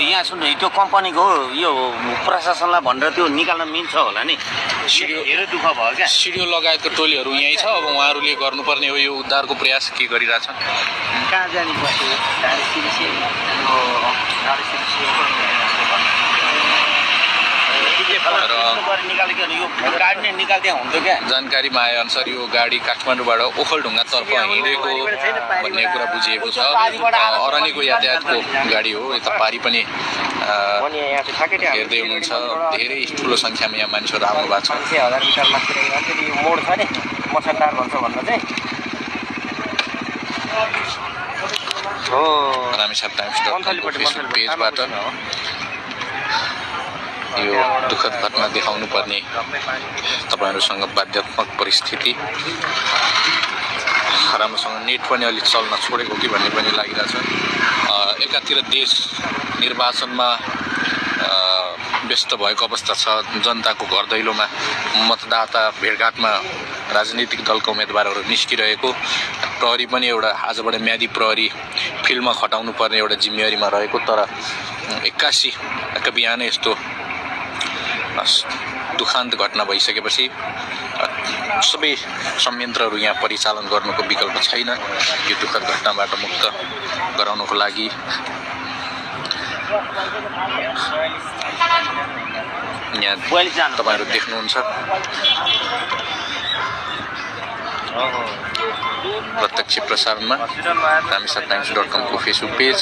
यहाँ सुन्नु त्यो कम्पनीको यो प्रशासनलाई भनेर त्यो निकाल्न मिल्छ होला नि। धेरै दुःख भयो क्या। सिडिओ लगायतको टोलीहरू यहीँ छ। अब उहाँहरूले गर्नुपर्ने हो यो उद्धारको प्रयास के गरिरहेछन्। कहाँ जाने बस्यो जानकारीमा आए अनुसार यो गाडी काठमाडौँबाट ओखलढुङ्गातर्फ हिँडेको भन्ने कुरा बुझिएको छ। अरनीको यातायातको गाडी हो। यता पारी पनि हेर्दै हुनुहुन्छ धेरै ठुलो सङ्ख्यामा यहाँ मानिसहरू आउनु भएको छ। 1000 मिटर माथि मोड छ नि मसनदार भन्छ भन्न चाहिँ हो। रामेछाप टाइम्स.com फेसबुक पेजबाट यो दुःखद घटना देखाउनु पर्ने तपाईहरुसँग बाध्यात्मक परिस्थिति। राम्रोसँग नेट पनि अलि चल्न छोडेको कि भन्ने पनि लागिरहेछ। एकातिर देश निर्वाचनमा व्यस्त भएको अवस्था छ। जनताको घर दैलोमा मतदाता भेटघाटमा राजनीतिक दलका उम्मेदवारहरू निस्किरहेको। प्रहरी पनि एउटा आजबाट म्यादी प्रहरी फिल्डमा खटाउनु पर्ने एउटा जिम्मेवारीमा रहेको। तर 81 बिहानै यस्तो दुखान्त घटना भइसकेपछि सबै संयन्त्रहरू यहाँ परिचालन गर्नुको विकल्प छैन। यो दुःखद घटनाबाट मुक्त गराउनको लागि यहाँ तपाईहरु देख्नुहुन्छ प्रत्यक्ष प्रसारणमा रामेछाप टाइम्स.com को फेसबुक पेज।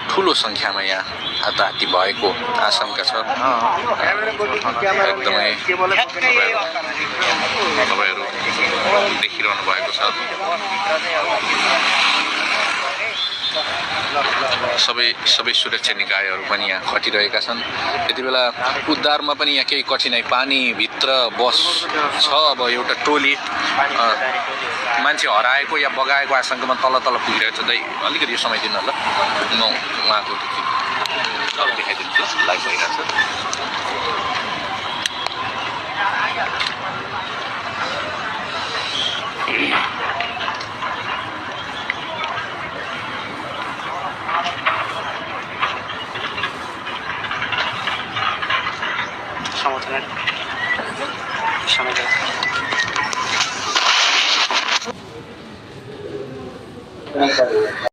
ठुलो संख्यामा यहाँ हाताहाती भएको आशंका छ। एकदमै तपाईहरु देखिरहनु भएको छ। सबै सुरक्षा निकायहरू पनि यहाँ खटिरहेका छन्। यति बेला उद्धारमा पनि यहाँ केही कठिनाइ। पानी भित्र बस छ। अब एउटा टोली मान्छे हराएको या बगाएको आशंकामा तल पुगिरहेको छ। अलिकति यो समय दिनु ल। म उहाँको देखाइदिन्छु। लाइभ भइरहेछ। समय